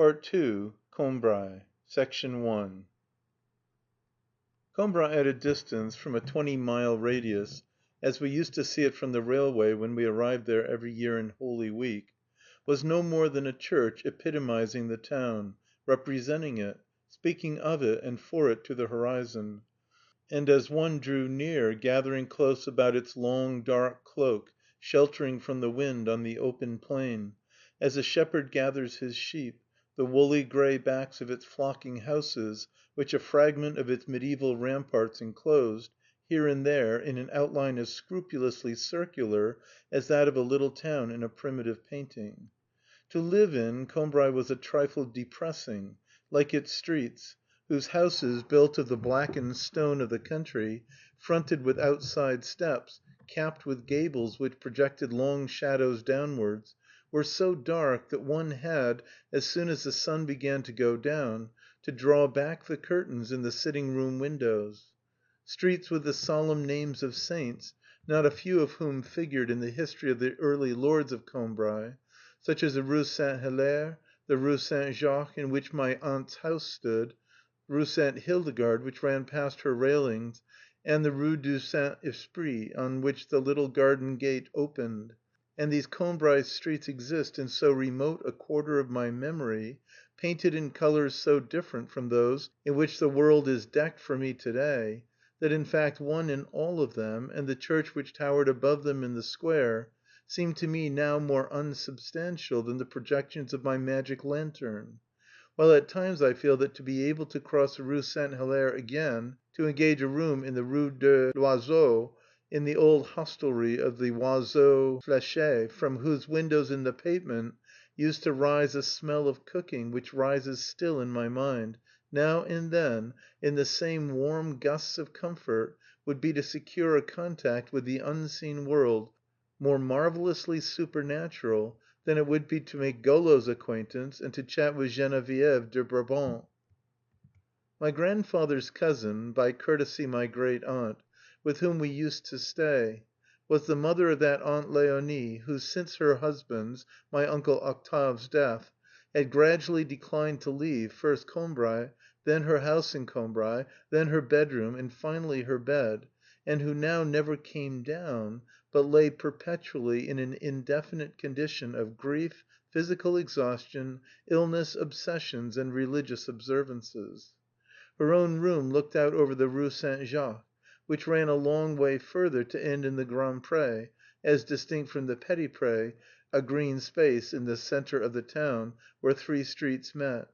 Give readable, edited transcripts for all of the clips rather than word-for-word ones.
II. Combray. I. Combray at a distance, from a 20-mile radius, as we used to see it from the railway when we arrived there every year in Holy Week, was no more than a church epitomizing the town, representing it, speaking of it and for it to the horizon. And as one drew near, gathering close about its long dark cloak, sheltering from the wind on the open plain, as a shepherd gathers his sheep, the woolly grey backs of its flocking houses, which a fragment of its medieval ramparts enclosed, here and there, in an outline as scrupulously circular as that of a little town in a primitive painting. To live in, Combray was a trifle depressing, like its streets, whose houses, built of the blackened stone of the country, fronted with outside steps, capped with gables which projected long shadows downwards, were so dark that one had, as soon as the sun began to go down, to draw back the curtains in the sitting-room windows. Streets with the solemn names of saints, not a few of whom figured in the history of the early lords of Combray, such as the Rue Saint Hilaire, the Rue Saint Jacques, in which my aunt's house stood, Rue Saint Hildegarde, which ran past her railings, and the Rue du Saint Esprit, on which the little garden gate opened. And these Combray streets exist in so remote a quarter of my memory, painted in colours so different from those in which the world is decked for me to day, that in fact one and all of them, and the church which towered above them in the square, seem to me now more unsubstantial than the projections of my magic lantern; while at times I feel that to be able to cross the Rue Saint Hilaire again, to engage a room in the Rue de l'Oiseau, in the old hostelry of the Oiseau Flèche, from whose windows in the pavement used to rise a smell of cooking which rises still in my mind, now and then, in the same warm gusts of comfort, would be to secure a contact with the unseen world more marvellously supernatural than it would be to make Golo's acquaintance and to chat with Geneviève de Brabant. My grandfather's cousin, by courtesy my great aunt, with whom we used to stay, was the mother of that Aunt Léonie who, since her husband's, my uncle Octave's death, had gradually declined to leave, first Combray, then her house in Combray, then her bedroom, and finally her bed, and who now never came down, but lay perpetually in an indefinite condition of grief, physical exhaustion, illness, obsessions, and religious observances. Her own room looked out over the Rue Saint Jacques, which ran a long way further to end in the Grand Pré, as distinct from the Petit Pré, a green space in the centre of the town where three streets met,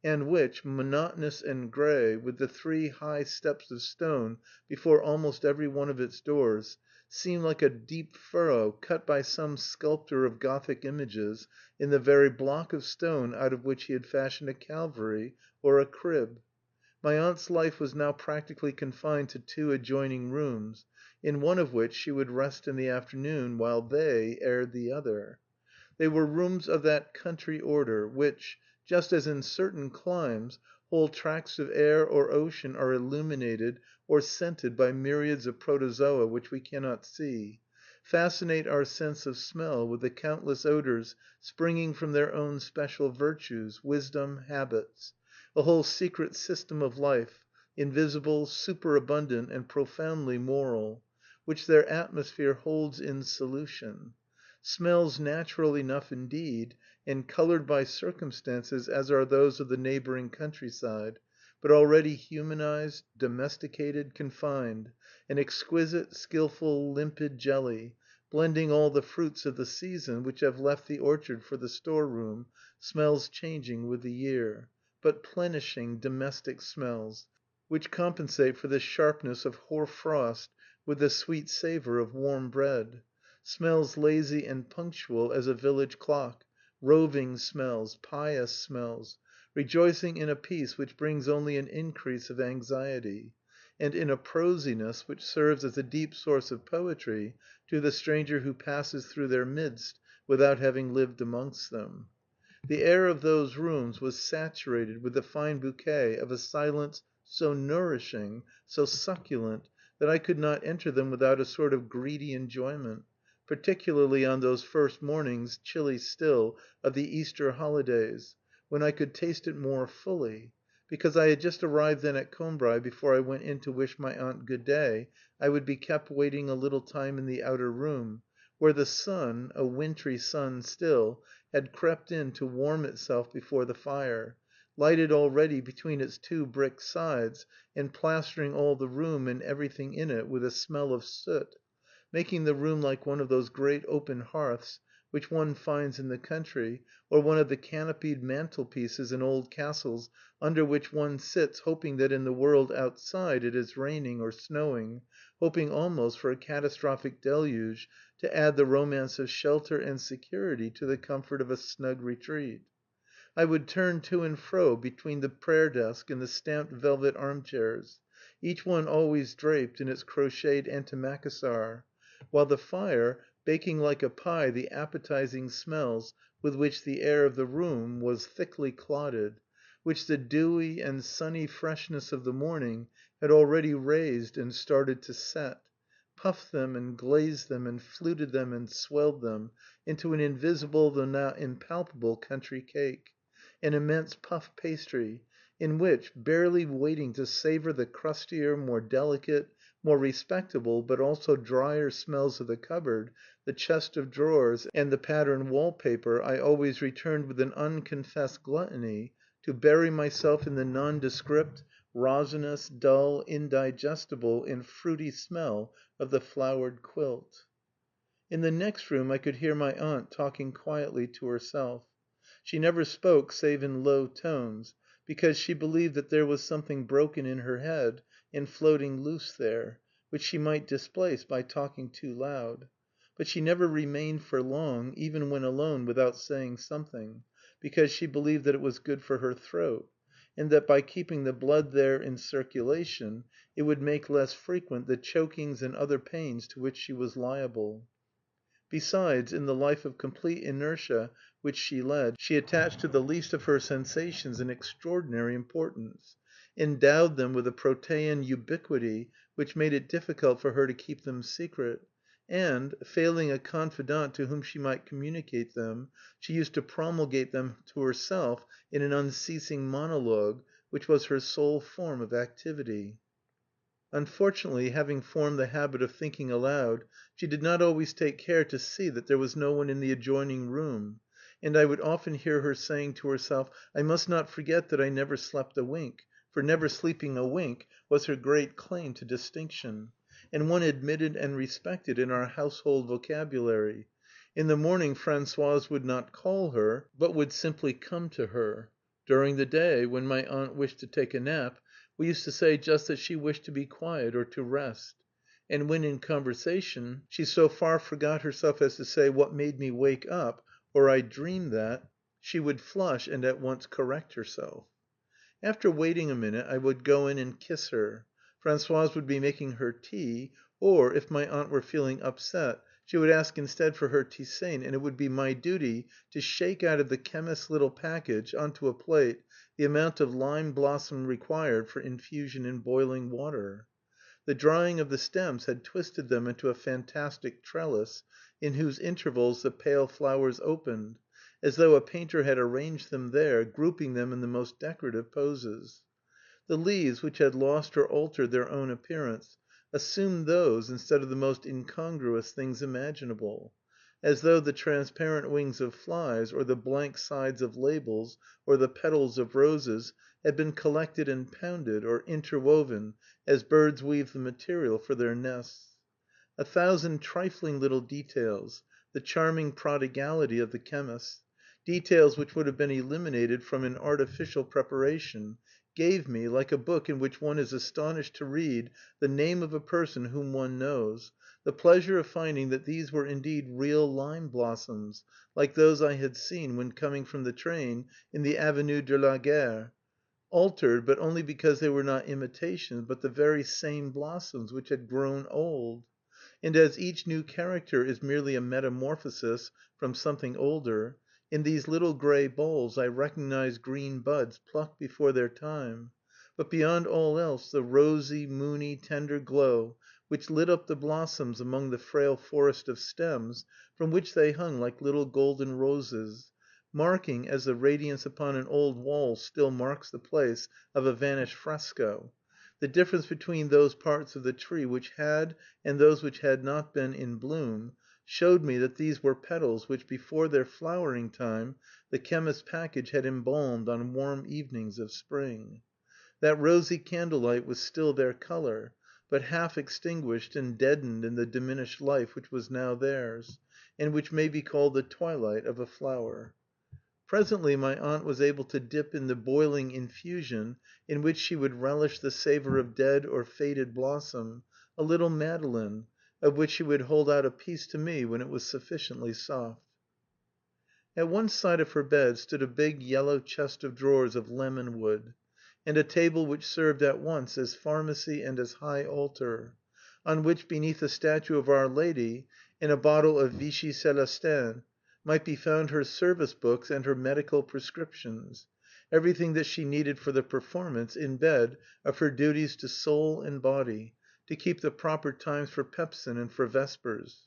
and which, monotonous and grey, with the three high steps of stone before almost every one of its doors, seemed like a deep furrow cut by some sculptor of Gothic images in the very block of stone out of which he had fashioned a Calvary or a crib. My aunt's life was now practically confined to two adjoining rooms, in one of which she would rest in the afternoon while they aired the other. They were rooms of that country order which, just as in certain climes whole tracts of air or ocean are illuminated or scented by myriads of protozoa which we cannot see, fascinate our sense of smell with the countless odors springing from their own special virtues, wisdom, habits, a whole secret system of life, invisible, superabundant, and profoundly moral, which their atmosphere holds in solution. Smells natural enough indeed, and coloured by circumstances as are those of the neighbouring countryside, but already humanized, domesticated, confined, an exquisite, skilful, limpid jelly, blending all the fruits of the season which have left the orchard for the store‐room, smells changing with the year, but plenishing, domestic smells, which compensate for the sharpness of hoar frost with the sweet savour of warm bread, smells lazy and punctual as a village clock, roving smells, pious smells, rejoicing in a peace which brings only an increase of anxiety, and in a prosiness which serves as a deep source of poetry to the stranger who passes through their midst without having lived amongst them. The air of those rooms was saturated with the fine bouquet of a silence so nourishing, so succulent, that I could not enter them without a sort of greedy enjoyment, particularly on those first mornings, chilly still, of the Easter holidays, when I could taste it more fully. Because I had just arrived then at Combray before I went in to wish my aunt good day, I would be kept waiting a little time in the outer room, where the sun, a wintry sun still, had crept in to warm itself before the fire, lighted already between its two brick sides, and plastering all the room and everything in it with a smell of soot, making the room like one of those great open hearths which one finds in the country, or one of the canopied mantelpieces in old castles under which one sits hoping that in the world outside it is raining or snowing, hoping almost for a catastrophic deluge to add the romance of shelter and security to the comfort of a snug retreat. I would turn to and fro between the prayer desk and the stamped velvet armchairs, each one always draped in its crocheted antimacassar, while the fire, baking like a pie the appetizing smells with which the air of the room was thickly clotted, which the dewy and sunny freshness of the morning had already raised and started to set, puffed them and glazed them and fluted them and swelled them into an invisible though not impalpable country cake, an immense puff pastry, in which, barely waiting to savor the crustier, more delicate, more respectable, but also drier smells of the cupboard, the chest of drawers, and the patterned wall-paper, I always returned with an unconfessed gluttony to bury myself in the nondescript, rosinous, dull, indigestible, and fruity smell of the flowered quilt. In the next room I could hear my aunt talking quietly to herself. She never spoke save in low tones, because she believed that there was something broken in her head and floating loose there, which she might displace by talking too loud. But she never remained for long, even when alone, without saying something, because she believed that it was good for her throat, and that by keeping the blood there in circulation it would make less frequent the chokings and other pains to which she was liable. Besides, in the life of complete inertia which she led, she attached to the least of her sensations an extraordinary importance, endowed them with a protean ubiquity which made it difficult for her to keep them secret, and, failing a confidant to whom she might communicate them, she used to promulgate them to herself in an unceasing monologue, which was her sole form of activity. Unfortunately, having formed the habit of thinking aloud, she did not always take care to see that there was no one in the adjoining room, and I would often hear her saying to herself, "I must not forget that I never slept a wink," for never sleeping a wink was her great claim to distinction, and one admitted and respected in our household vocabulary. In the morning Françoise would not call her, but would simply come to her. During the day, when my aunt wished to take a nap, we used to say just that she wished to be quiet or to rest. And when in conversation she so far forgot herself as to say, "What made me wake up?" or "I dreamed that," she would flush and at once correct herself. After waiting a minute I would go in and kiss her. Françoise would be making her tea, or, if my aunt were feeling upset, she would ask instead for her tisane, and it would be my duty to shake out of the chemist's little package on to a plate the amount of lime blossom required for infusion in boiling water. The drying of the stems had twisted them into a fantastic trellis, in whose intervals the pale flowers opened, as though a painter had arranged them there, grouping them in the most decorative poses. The leaves, which had lost or altered their own appearance, assumed those instead of the most incongruous things imaginable, as though the transparent wings of flies, or the blank sides of labels, or the petals of roses, had been collected and pounded, or interwoven, as birds weave the material for their nests. A thousand trifling little details, the charming prodigality of the chemist, details which would have been eliminated from an artificial preparation, gave me, like a book in which one is astonished to read the name of a person whom one knows, the pleasure of finding that these were indeed real lime blossoms, like those I had seen when coming from the train in the Avenue de la Gare, altered, but only because they were not imitations, but the very same blossoms which had grown old. And as each new character is merely a metamorphosis from something older, in these little grey balls I recognized green buds plucked before their time, but beyond all else the rosy, moony, tender glow which lit up the blossoms among the frail forest of stems from which they hung like little golden roses, marking, as the radiance upon an old wall still marks the place of a vanished fresco. The difference between those parts of the tree which had and those which had not been in bloom showed me that these were petals which, before their flowering time, the chemist's package had embalmed on warm evenings of spring. That rosy candlelight was still their color, but half extinguished and deadened in the diminished life which was now theirs, and which may be called the twilight of a flower. Presently my aunt was able to dip in the boiling infusion, in which she would relish the savor of dead or faded blossom, a little madeleine, of which she would hold out a piece to me when it was sufficiently soft. At one side of her bed stood a big yellow chest of drawers of lemon wood, and a table which served at once as pharmacy and as high altar, on which, beneath a statue of Our Lady and a bottle of Vichy Celestin, might be found her service books and her medical prescriptions, everything that she needed for the performance, in bed, of her duties to soul and body, to keep the proper times for pepsin and for vespers.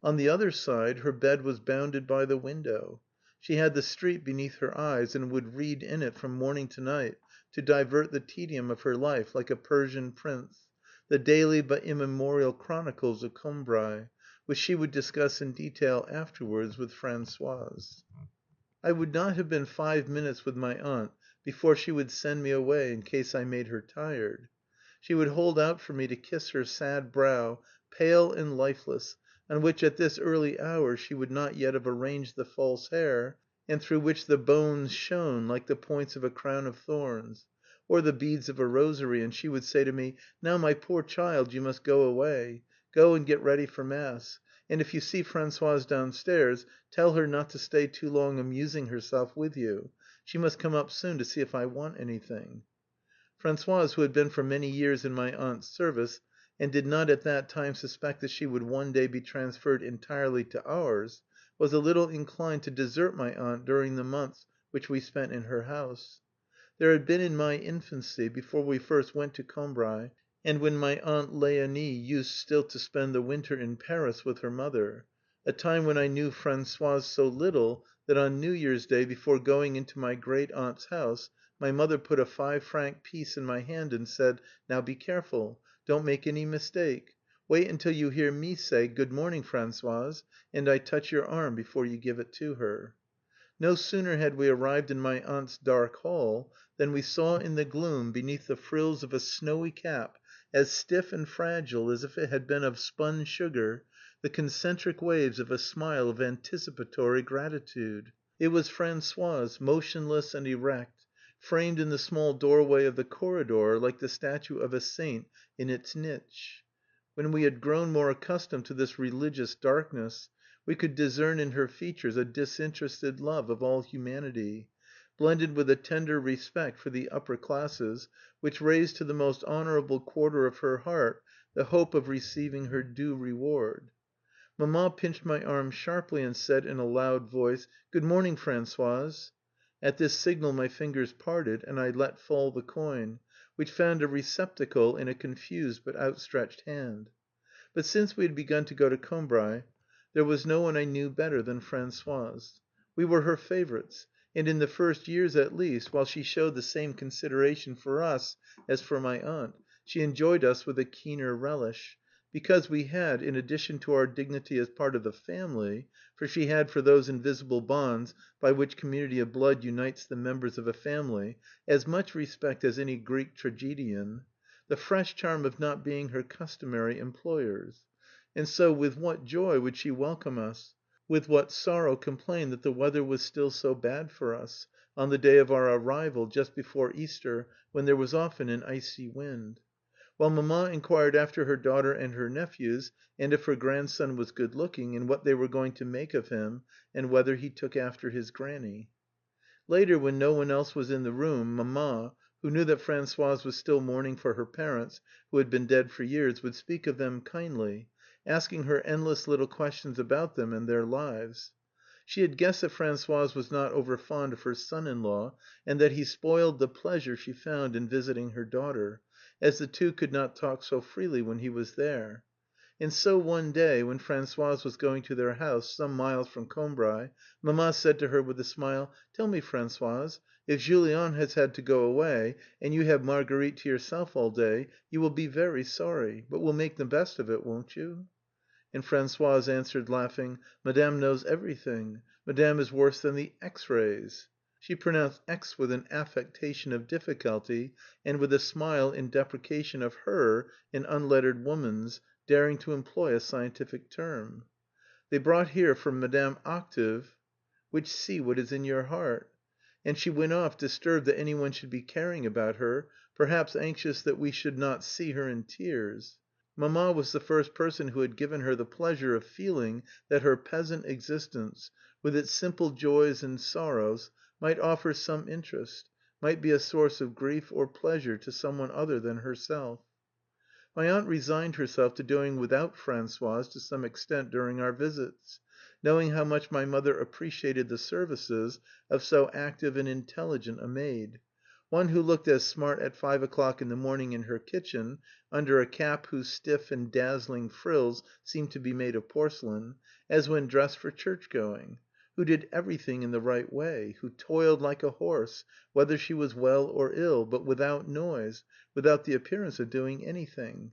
On the other side her bed was bounded by the window. She had the street beneath her eyes, and would read in it from morning to night, to divert the tedium of her life, like a Persian prince, the daily but immemorial chronicles of Combray, which she would discuss in detail afterwards with Françoise. I would not have been 5 minutes with my aunt before she would send me away in case I made her tired. She would hold out for me to kiss her sad brow, pale and lifeless, on which at this early hour she would not yet have arranged the false hair, and through which the bones shone like the points of a crown of thorns, or the beads of a rosary, and she would say to me, "Now, my poor child, you must go away. Go and get ready for mass. And if you see Françoise downstairs, tell her not to stay too long amusing herself with you. She must come up soon to see if I want anything." Françoise, who had been for many years in my aunt's service, and did not at that time suspect that she would one day be transferred entirely to ours, was a little inclined to desert my aunt during the months which we spent in her house. There had been in my infancy, before we first went to Combray, and when my aunt Léonie used still to spend the winter in Paris with her mother, a time when I knew Françoise so little that on New Year's Day, before going into my great aunt's house, my mother put a 5-franc piece in my hand and said, "Now be careful, don't make any mistake. Wait until you hear me say 'Good morning, Françoise,' and I touch your arm before you give it to her." No sooner had we arrived in my aunt's dark hall than we saw in the gloom, beneath the frills of a snowy cap as stiff and fragile as if it had been of spun sugar, the concentric waves of a smile of anticipatory gratitude. It was Françoise, motionless and erect, framed in the small doorway of the corridor like the statue of a saint in its niche. When we had grown more accustomed to this religious darkness, we could discern in her features a disinterested love of all humanity, blended with a tender respect for the upper classes, which raised to the most honourable quarter of her heart the hope of receiving her due reward. Mamma pinched my arm sharply and said in a loud voice, "Good morning, Françoise." At this signal my fingers parted, and I let fall the coin, which found a receptacle in a confused but outstretched hand. But since we had begun to go to Combray, there was no one I knew better than Françoise. We were her favourites, and in the first years at least, while she showed the same consideration for us as for my aunt, she enjoyed us with a keener relish, because we had, in addition to our dignity as part of the family, for she had for those invisible bonds by which community of blood unites the members of a family as much respect as any Greek tragedian, the fresh charm of not being her customary employers. And so with what joy would she welcome us, with what sorrow complain that the weather was still so bad for us, on the day of our arrival, just before Easter, when there was often an icy wind. While Mamma inquired after her daughter and her nephews, and if her grandson was good looking, and what they were going to make of him, and whether he took after his granny. Later, when no one else was in the room, Mamma, who knew that Françoise was still mourning for her parents, who had been dead for years, would speak of them kindly, asking her endless little questions about them and their lives. She had guessed that Françoise was not over fond of her son in law, and that he spoiled the pleasure she found in visiting her daughter, as the two could not talk so freely when he was there. And so one day, when Françoise was going to their house, some miles from Combray, Mamma said to her with a smile, "Tell me, Françoise, if Julian has had to go away, and you have Marguerite to yourself all day, you will be very sorry, but will make the best of it, won't you?" And Françoise answered, laughing, "Madame knows everything. Madame is worse than the X rays." She pronounced X with an affectation of difficulty, and with a smile in deprecation of her, an unlettered woman's, daring to employ a scientific term. "They brought here from Madame Octave, which see what is in your heart." And she went off, disturbed that any one should be caring about her, perhaps anxious that we should not see her in tears. Mamma was the first person who had given her the pleasure of feeling that her peasant existence, with its simple joys and sorrows, might offer some interest, might be a source of grief or pleasure to some one other than herself. My aunt resigned herself to doing without Françoise to some extent during our visits, knowing how much my mother appreciated the services of so active and intelligent a maid. One who looked as smart at 5 o'clock in the morning in her kitchen, under a cap whose stiff and dazzling frills seemed to be made of porcelain, as when dressed for church going; who did everything in the right way, who toiled like a horse, whether she was well or ill, but without noise, without the appearance of doing anything.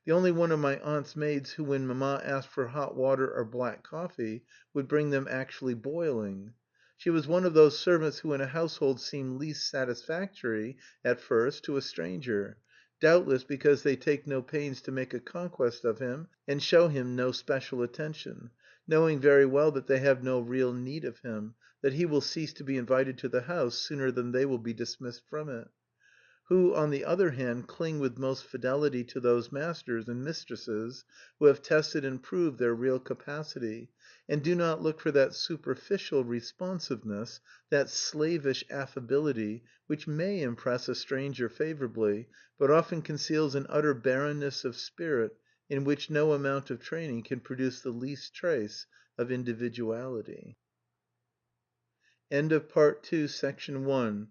The only one of my aunt's maids who, when Mamma asked for hot water or black coffee, would bring them actually boiling. She was one of those servants who in a household seem least satisfactory, at first, to a stranger, doubtless because they take no pains to make a conquest of him, and show him no special attention, knowing very well that they have no real need of him, that he will cease to be invited to the house sooner than they will be dismissed from it; who, on the other hand, cling with most fidelity to those masters and mistresses who have tested and proved their real capacity, and do not look for that superficial responsiveness, that slavish affability, which may impress a stranger favourably, but often conceals an utter barrenness of spirit in which no amount of training can produce the least trace of individuality. End of Part Two, Section 1.